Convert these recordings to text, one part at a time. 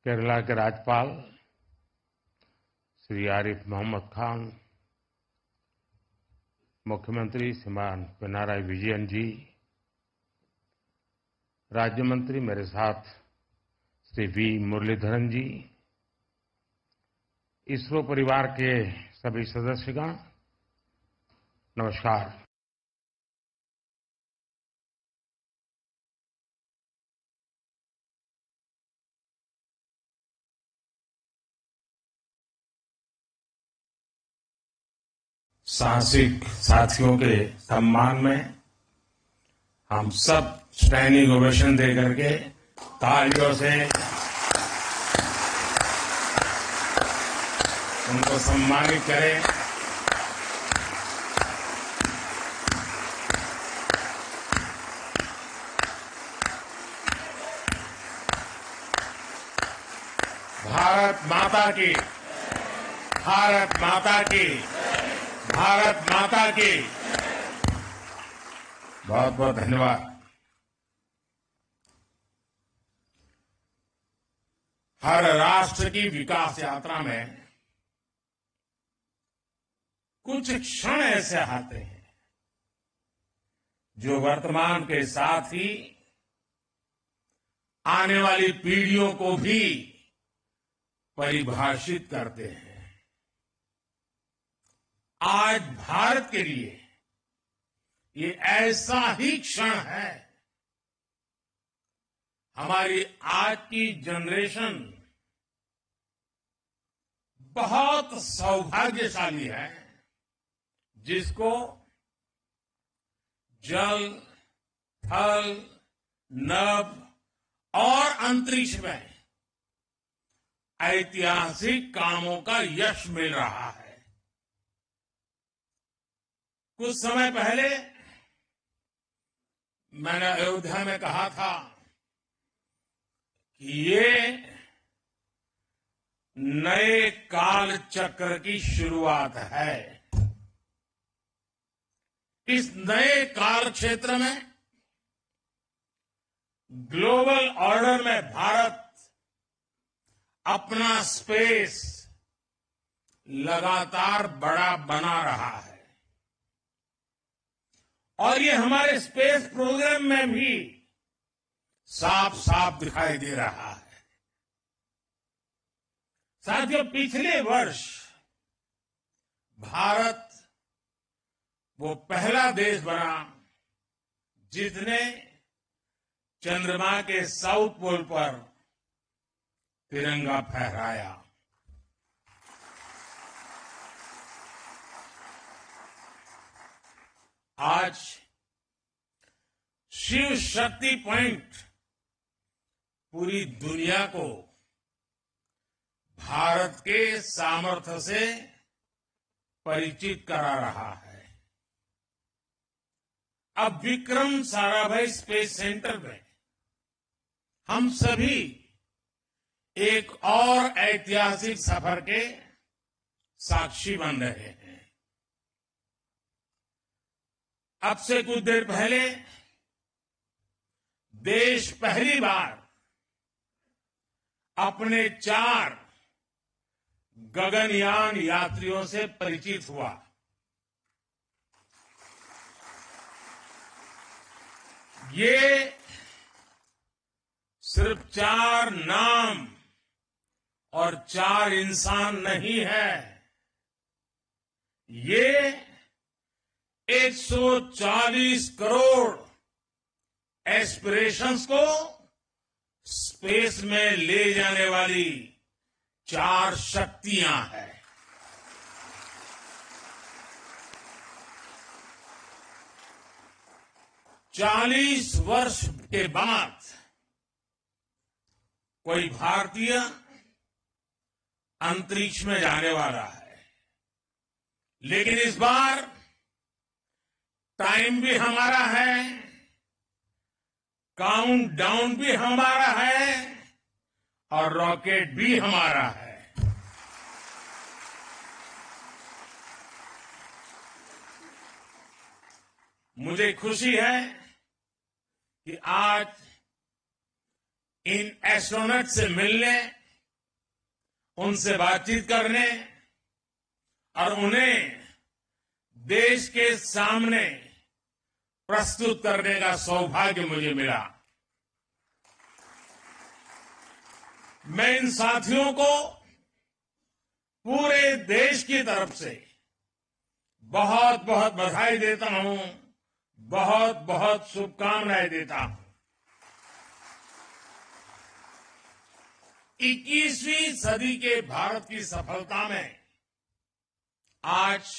केरला के राज्यपाल श्री आरिफ मोहम्मद खान, मुख्यमंत्री श्रीमान पिनाराई विजयन जी, राज्य मंत्री मेरे साथ श्री वी मुरलीधरन जी, इसरो परिवार के सभी सदस्यगण, नमस्कार। साहसिक साथियों के सम्मान में हम सब स्टैंडिंग ओवेशन दे करके तालियों से उनको सम्मानित करें। भारत माता की, भारत माता की, भारत माता की। बहुत बहुत धन्यवाद। हर राष्ट्र की विकास यात्रा में कुछ क्षण ऐसे आते हैं जो वर्तमान के साथ ही आने वाली पीढ़ियों को भी परिभाषित करते हैं। आज भारत के लिए ये ऐसा ही क्षण है। हमारी आज की जनरेशन बहुत सौभाग्यशाली है जिसको जल, थल, नभ और अंतरिक्ष में ऐतिहासिक कामों का यश मिल रहा है। कुछ समय पहले मैंने अयोध्या में कहा था कि ये नए काल चक्र की शुरुआत है। इस नए काल क्षेत्र में ग्लोबल ऑर्डर में भारत अपना स्पेस लगातार बड़ा बना रहा है और ये हमारे स्पेस प्रोग्राम में भी साफ साफ दिखाई दे रहा है। साथियों, पिछले वर्ष भारत वो पहला देश बना जिसने चंद्रमा के साउथ पोल पर तिरंगा फहराया। आज शिव शक्ति पॉइंट पूरी दुनिया को भारत के सामर्थ्य से परिचित करा रहा है। अब विक्रम साराभाई स्पेस सेंटर में हम सभी एक और ऐतिहासिक सफर के साक्षी बन रहे हैं। अब से कुछ देर पहले देश पहली बार अपने 4 गगनयान यात्रियों से परिचित हुआ। ये सिर्फ 4 नाम और 4 इंसान नहीं है, ये 140 करोड़ एस्पिरेशंस को स्पेस में ले जाने वाली 4 शक्तियां हैं। चालीस वर्ष के बाद कोई भारतीय अंतरिक्ष में जाने वाला है, लेकिन इस बार टाइम भी हमारा है, काउंट डाउन भी हमारा है और रॉकेट भी हमारा है। मुझे खुशी है कि आज इन एस्ट्रोनॉट से मिलने उनसे बातचीत करने और उन्हें देश के सामने प्रस्तुत करने का सौभाग्य मुझे मिला। मैं इन साथियों को पूरे देश की तरफ से बहुत बहुत बधाई देता हूं, बहुत बहुत शुभकामनाएं देता हूं। 21वीं सदी के भारत की सफलता में आज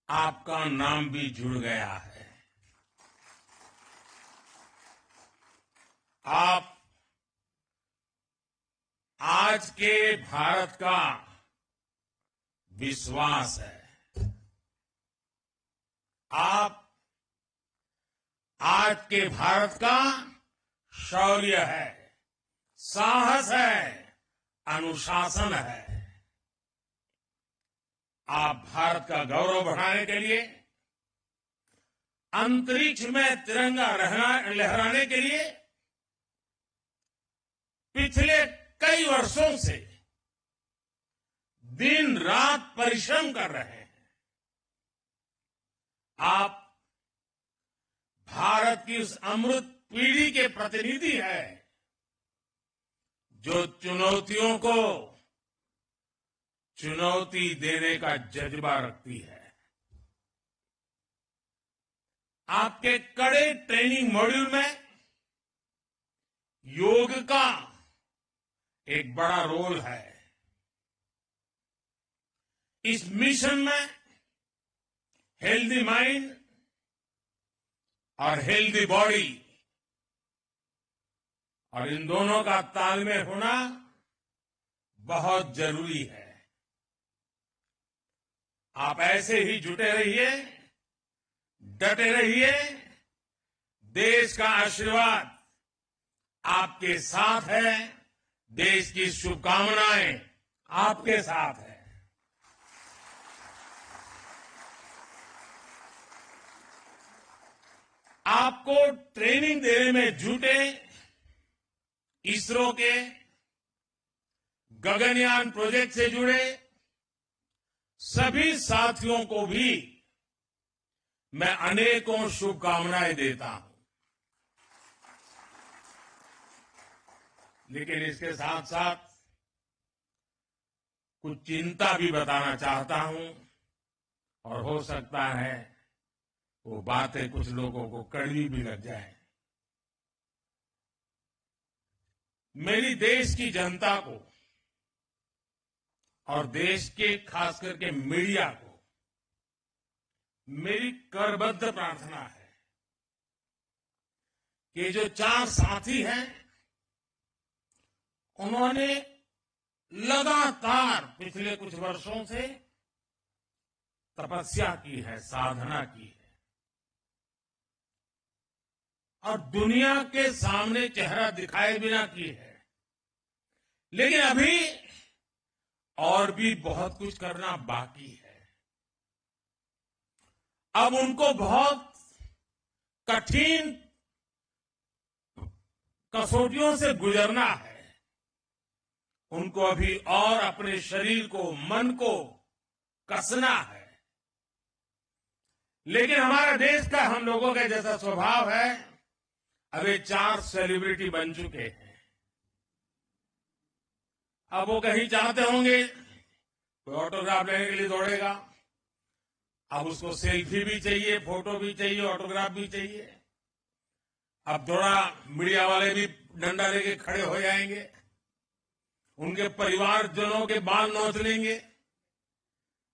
आपका नाम भी जुड़ गया है। आप आज के भारत का विश्वास है। आप आज के भारत का शौर्य है, साहस है, अनुशासन है। आप भारत का गौरव बढ़ाने के लिए, अंतरिक्ष में तिरंगा लहराने के लिए पिछले कई वर्षों से दिन रात परिश्रम कर रहे हैं। आप भारत की उस अमृत पीढ़ी के प्रतिनिधि हैं जो चुनौतियों को चुनौती देने का जज्बा रखती है। आपके कड़े ट्रेनिंग मॉड्यूल में योग का एक बड़ा रोल है। इस मिशन में हेल्दी माइंड और हेल्दी बॉडी और इन दोनों का तालमेल होना बहुत जरूरी है। आप ऐसे ही जुटे रहिए, डटे रहिए। देश का आशीर्वाद आपके साथ है, देश की शुभकामनाएं आपके साथ है। आपको ट्रेनिंग देने में जुटे इसरो के गगनयान प्रोजेक्ट से जुड़े सभी साथियों को भी मैं अनेकों शुभकामनाएं देता हूं। लेकिन इसके साथ साथ कुछ चिंता भी बताना चाहता हूं और हो सकता है वो बातें कुछ लोगों को कड़वी भी लग जाए। मेरी देश की जनता को और देश के खास करके मीडिया को मेरी करबद्ध प्रार्थना है कि जो 4 साथी हैं उन्होंने लगातार पिछले कुछ वर्षों से तपस्या की है, साधना की है और दुनिया के सामने चेहरा दिखाए बिना की है। लेकिन अभी और भी बहुत कुछ करना बाकी है। अब उनको बहुत कठिन कसौटियों से गुजरना है। उनको अभी और अपने शरीर को, मन को कसना है। लेकिन हमारा देश का, हम लोगों का जैसा स्वभाव है, अभी 4 सेलिब्रिटी बन चुके हैं। अब वो कहीं चाहते होंगे कोई ऑटोग्राफ लेने के लिए दौड़ेगा। अब उसको सेल्फी भी चाहिए, फोटो भी चाहिए, ऑटोग्राफ भी चाहिए। अब थोड़ा मीडिया वाले भी डंडा लेके खड़े हो जाएंगे, उनके परिवारजनों के बाल नोच लेंगे।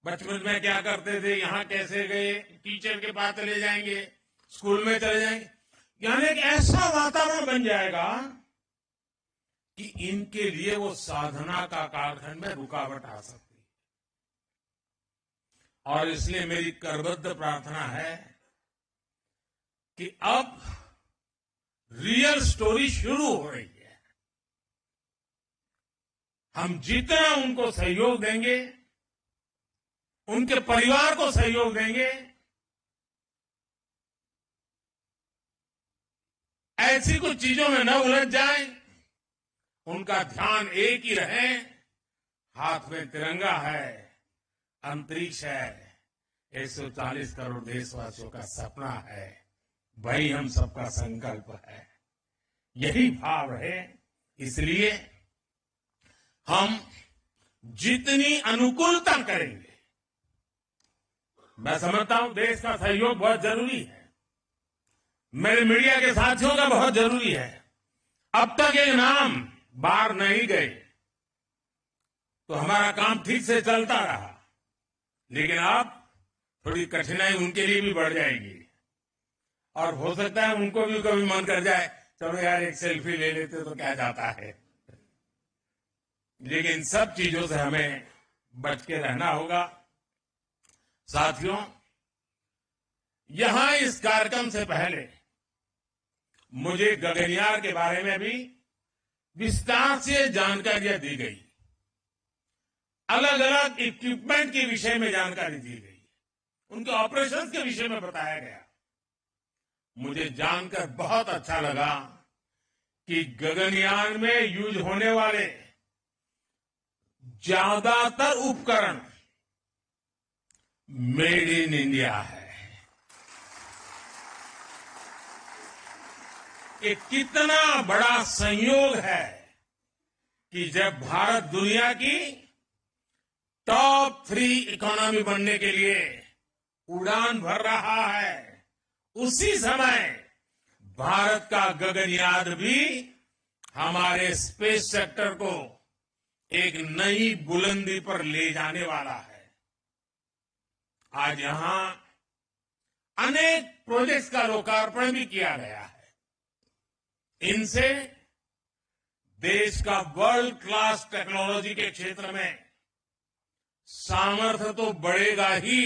बचपन में क्या करते थे, यहां कैसे गए, टीचर के पास चले जाएंगे, स्कूल में चले जाएंगे। यानी एक ऐसा वातावरण बन जाएगा कि इनके लिए वो साधना का कालखंड में रुकावट आ सकती है। और इसलिए मेरी करबद्ध प्रार्थना है कि अब रियल स्टोरी शुरू हो रही है। हम जितना उनको सहयोग देंगे, उनके परिवार को सहयोग देंगे, ऐसी कुछ चीजों में न उलझ जाए, उनका ध्यान एक ही रहे, हाथ में तिरंगा है, अंतरिक्ष है, 140 करोड़ देशवासियों का सपना है, वही हम सबका संकल्प है। यही भाव है, इसलिए हम जितनी अनुकूलता करेंगे, मैं समझता हूं देश का सहयोग बहुत जरूरी है, मेरे मीडिया के साथियों का बहुत जरूरी है। अब तक एक नाम बाहर नहीं गए तो हमारा काम ठीक से चलता रहा, लेकिन अब थोड़ी कठिनाई उनके लिए भी बढ़ जाएगी और हो सकता है उनको भी कभी मन कर जाए चलो यार एक सेल्फी ले लेते तो क्या जाता है। लेकिन सब चीजों से हमें बच के रहना होगा। साथियों, यहां इस कार्यक्रम से पहले मुझे गगनयान के बारे में भी विस्तार से जानकारियां दी गई, अलग अलग इक्विपमेंट के विषय में जानकारी दी गई, उनके ऑपरेशंस के विषय में बताया गया। मुझे जानकर बहुत अच्छा लगा कि गगनयान में यूज होने वाले ज्यादातर उपकरण मेड इन इंडिया है। ये कितना बड़ा संयोग है कि जब भारत दुनिया की टॉप 3 इकोनॉमी बनने के लिए उड़ान भर रहा है, उसी समय भारत का गगनयान भी हमारे स्पेस सेक्टर को एक नई बुलंदी पर ले जाने वाला है। आज यहां अनेक प्रोजेक्ट्स का लोकार्पण भी किया गया है। इनसे देश का वर्ल्ड क्लास टेक्नोलॉजी के क्षेत्र में सामर्थ्य तो बढ़ेगा ही,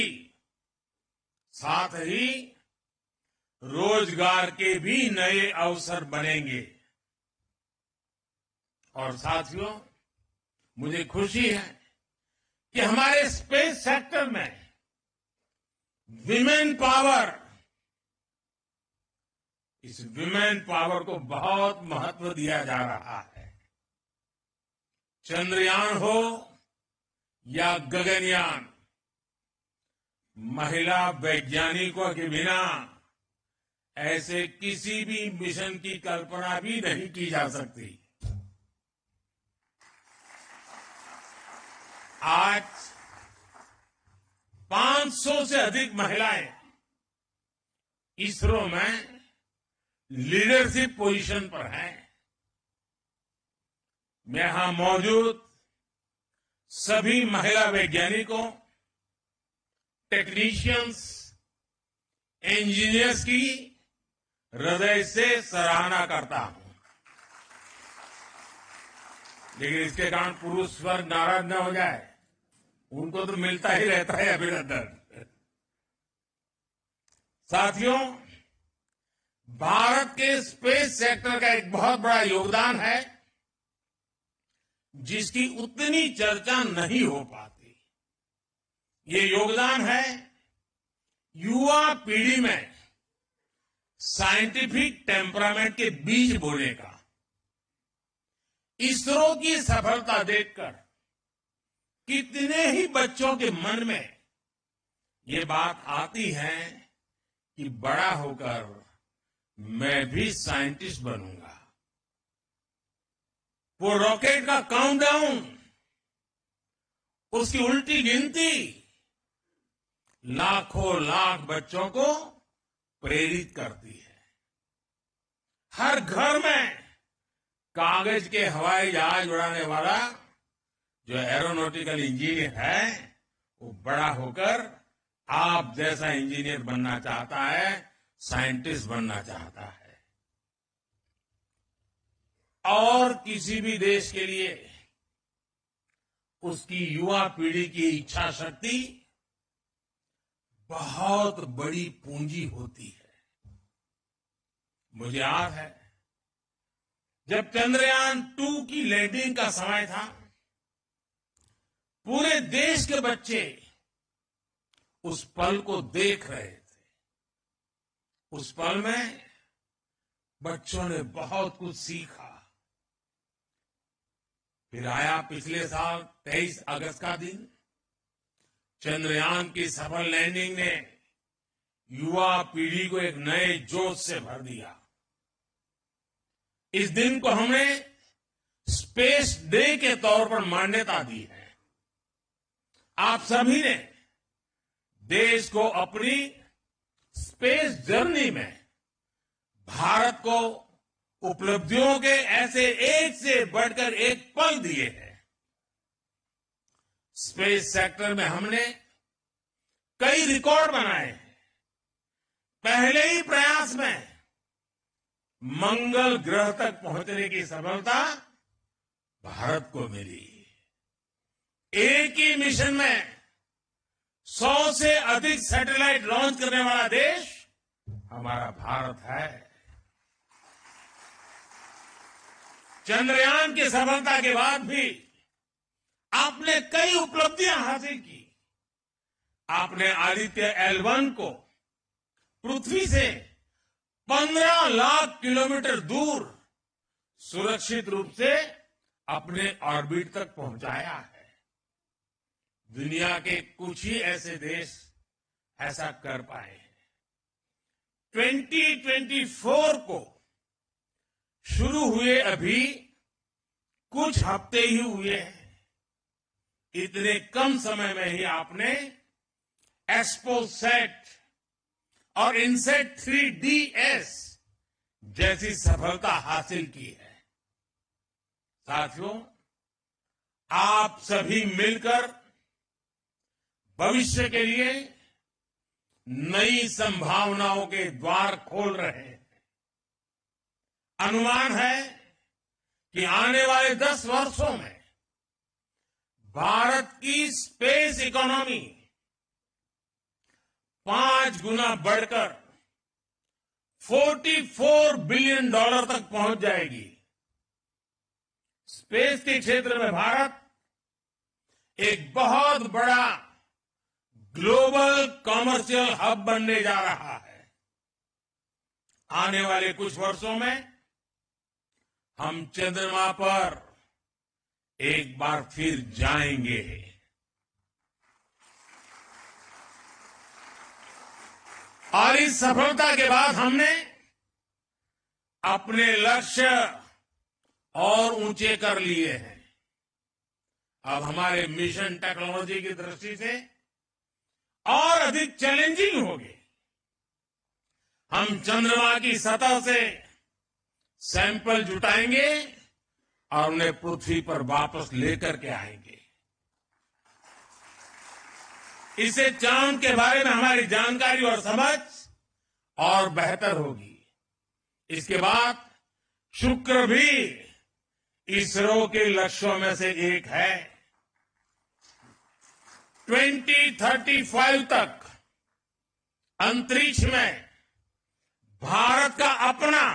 साथ ही रोजगार के भी नए अवसर बनेंगे। और साथियों, मुझे खुशी है कि हमारे स्पेस सेक्टर में विमेन पावर, इस विमेन पावर को बहुत महत्व दिया जा रहा है। चंद्रयान हो या गगनयान, महिला वैज्ञानिकों के बिना ऐसे किसी भी मिशन की कल्पना भी नहीं की जा सकती। आज 500 से अधिक महिलाएं इसरो में लीडरशिप पोजीशन पर हैं। मैं यहां मौजूद सभी महिला वैज्ञानिकों, टेक्नीशियंस, इंजीनियर्स की हृदय से सराहना करता हूं। लेकिन इसके कारण पुरुष वर्ग नाराज न हो जाए, उनको तो मिलता ही रहता है अभिनंदन। साथियों, भारत के स्पेस सेक्टर का एक बहुत बड़ा योगदान है जिसकी उतनी चर्चा नहीं हो पाती। ये योगदान है युवा पीढ़ी में साइंटिफिक टेम्परामेंट के बीज बोने का। इसरो की सफलता देखकर कितने ही बच्चों के मन में ये बात आती है कि बड़ा होकर मैं भी साइंटिस्ट बनूंगा। वो रॉकेट का काउंटडाउन, उसकी उल्टी गिनती लाखों लाख बच्चों को प्रेरित करती है। हर घर में कागज के हवाई जहाज उड़ाने वाला जो एरोनॉटिकल इंजीनियर है, वो बड़ा होकर आप जैसा इंजीनियर बनना चाहता है, साइंटिस्ट बनना चाहता है। और किसी भी देश के लिए उसकी युवा पीढ़ी की इच्छा शक्ति बहुत बड़ी पूंजी होती है। मुझे याद है जब चंद्रयान 2 की लैंडिंग का समय था, पूरे देश के बच्चे उस पल को देख रहे थे। उस पल में बच्चों ने बहुत कुछ सीखा। फिर आया पिछले साल 23 अगस्त का दिन। चंद्रयान की सफल लैंडिंग ने युवा पीढ़ी को एक नए जोश से भर दिया। इस दिन को हमने स्पेस डे के तौर पर मान्यता दी है। आप सभी ने देश को अपनी स्पेस जर्नी में भारत को उपलब्धियों के ऐसे एक से बढ़कर एक पल दिए हैं। स्पेस सेक्टर में हमने कई रिकॉर्ड बनाए हैं। पहले ही प्रयास में मंगल ग्रह तक पहुंचने की सफलता भारत को मिली। एक ही मिशन में 100 से अधिक सैटेलाइट लॉन्च करने वाला देश हमारा भारत है। चंद्रयान की सफलता के बाद भी आपने कई उपलब्धियां हासिल की। आपने आदित्य L1 को पृथ्वी से 15 लाख किलोमीटर दूर सुरक्षित रूप से अपने ऑर्बिट तक पहुंचाया है। दुनिया के कुछ ही ऐसे देश ऐसा कर पाए हैं। 2024 को शुरू हुए अभी कुछ हफ्ते ही हुए हैं। इतने कम समय में ही आपने एस्पोसेट और इनसेट 3DS जैसी सफलता हासिल की है। साथियों, आप सभी मिलकर भविष्य के लिए नई संभावनाओं के द्वार खोल रहे हैं। अनुमान है कि आने वाले 10 वर्षों में भारत की स्पेस इकोनॉमी 5 गुना बढ़कर $44 बिलियन तक पहुंच जाएगी। स्पेस के क्षेत्र में भारत एक बहुत बड़ा ग्लोबल कॉमर्शियल हब बनने जा रहा है। आने वाले कुछ वर्षों में हम चंद्रमा पर एक बार फिर जाएंगे। और इस सफलता के बाद हमने अपने लक्ष्य और ऊंचे कर लिए हैं। अब हमारे मिशन टेक्नोलॉजी की दृष्टि से और अधिक चैलेंजिंग होगी। हम चंद्रमा की सतह से सैंपल जुटाएंगे और उन्हें पृथ्वी पर वापस लेकर के आएंगे। इससे चांद के बारे में हमारी जानकारी और समझ और बेहतर होगी। इसके बाद शुक्र भी इसरो के लक्ष्यों में से एक है। 2035 तक अंतरिक्ष में भारत का अपना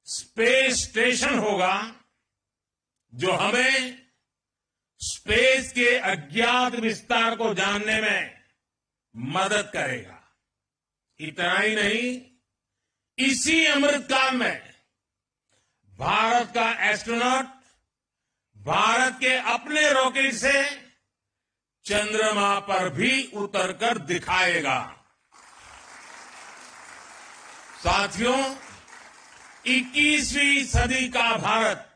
स्पेस स्टेशन होगा, जो हमें स्पेस के अज्ञात विस्तार को जानने में मदद करेगा। इतना ही नहीं, इसी अमृतकाल में भारत का एस्ट्रोनॉट भारत के अपने रॉकेट से चंद्रमा पर भी उतरकर दिखाएगा। साथियों, 21वीं सदी का भारत,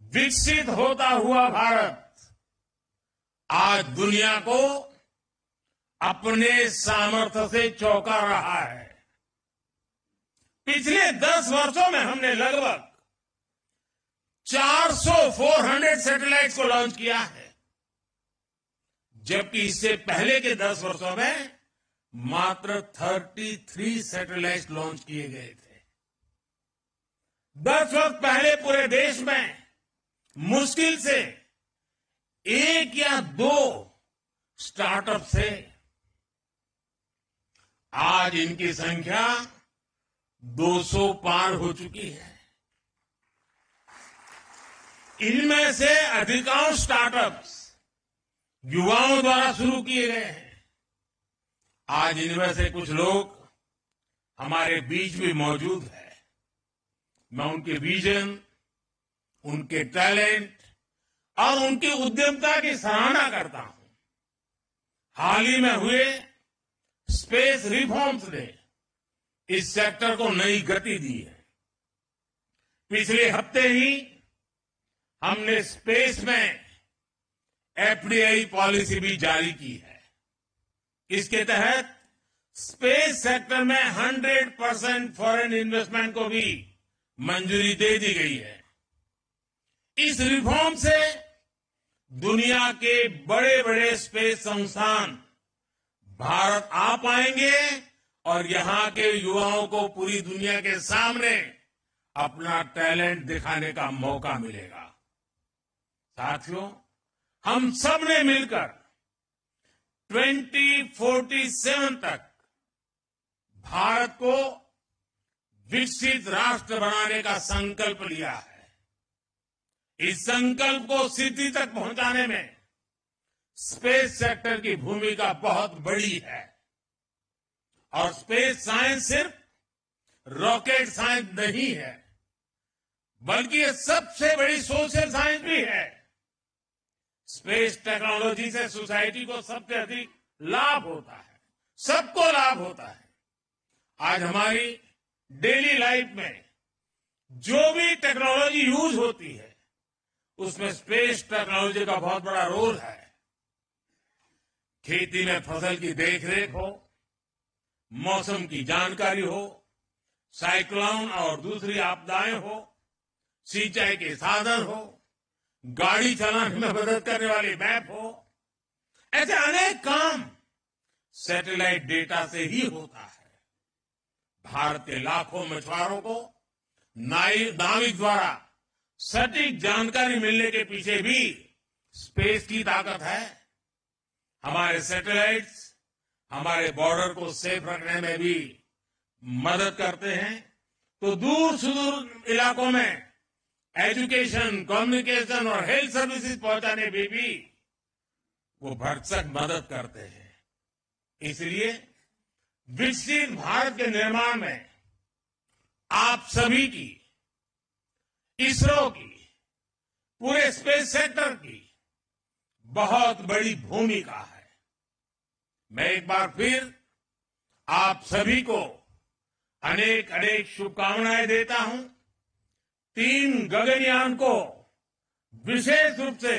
विकसित होता हुआ भारत, आज दुनिया को अपने सामर्थ्य से चौंका रहा है। पिछले 10 वर्षों में हमने लगभग 400 सैटेलाइट्स को लॉन्च किया है, जबकि इससे पहले के 10 वर्षों में मात्र 33 सैटेलाइट लॉन्च किए गए थे। 10 वर्ष पहले पूरे देश में मुश्किल से 1 या 2 स्टार्टअप थे। आज इनकी संख्या 200 पार हो चुकी है। इनमें से अधिकांश स्टार्टअप्स युवाओं द्वारा शुरू किए गए हैं। आज इनमें से कुछ लोग हमारे बीच भी मौजूद हैं। मैं उनके विजन, उनके टैलेंट और उनकी उद्यमता की सराहना करता हूं। हाल ही में हुए स्पेस रिफॉर्म्स ने इस सेक्टर को नई गति दी है। पिछले हफ्ते ही हमने स्पेस में एफडीआई पॉलिसी भी जारी की है। इसके तहत स्पेस सेक्टर में 100% फॉरेन इन्वेस्टमेंट को भी मंजूरी दे दी गई है। इस रिफॉर्म से दुनिया के बड़े बड़े स्पेस संस्थान भारत आ पाएंगे और यहां के युवाओं को पूरी दुनिया के सामने अपना टैलेंट दिखाने का मौका मिलेगा। साथियों, हम सब ने मिलकर 2047 तक भारत को विकसित राष्ट्र बनाने का संकल्प लिया है। इस संकल्प को सिद्धि तक पहुंचाने में स्पेस सेक्टर की भूमिका बहुत बड़ी है। और स्पेस साइंस सिर्फ रॉकेट साइंस नहीं है, बल्कि ये सबसे बड़ी सोशल साइंस भी है। स्पेस टेक्नोलॉजी से सोसाइटी को सबसे अधिक लाभ होता है, सबको लाभ होता है। आज हमारी डेली लाइफ में जो भी टेक्नोलॉजी यूज होती है, उसमें स्पेस टेक्नोलॉजी का बहुत बड़ा रोल है। खेती में फसल की देखरेख हो, मौसम की जानकारी हो, साइक्लोन और दूसरी आपदाएं हो, सिंचाई के साधन हो, गाड़ी चलाने में मदद करने वाली मैप हो, ऐसे अनेक काम सैटेलाइट डेटा से ही होता है। भारत के लाखों मछुआरों को नाविक द्वारा सटीक जानकारी मिलने के पीछे भी स्पेस की ताकत है। हमारे सैटेलाइट्स हमारे बॉर्डर को सेफ रखने में भी मदद करते हैं, तो दूर सुदूर इलाकों में एजुकेशन, कम्युनिकेशन और हेल्थ सर्विसेज पहुंचाने में भी वो भरसक मदद करते हैं। इसलिए विकसित भारत के निर्माण में आप सभी की, इसरो की, पूरे स्पेस सेक्टर की बहुत बड़ी भूमिका है। मैं एक बार फिर आप सभी को अनेक अनेक शुभकामनाएं देता हूं। 3 गगनयान को विशेष रूप से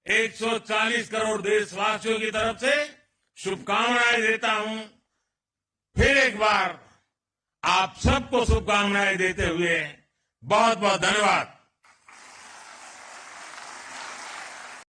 140 करोड़ देशवासियों की तरफ से शुभकामनाएं देता हूं। फिर एक बार आप सबको शुभकामनाएं देते हुए बहुत बहुत धन्यवाद।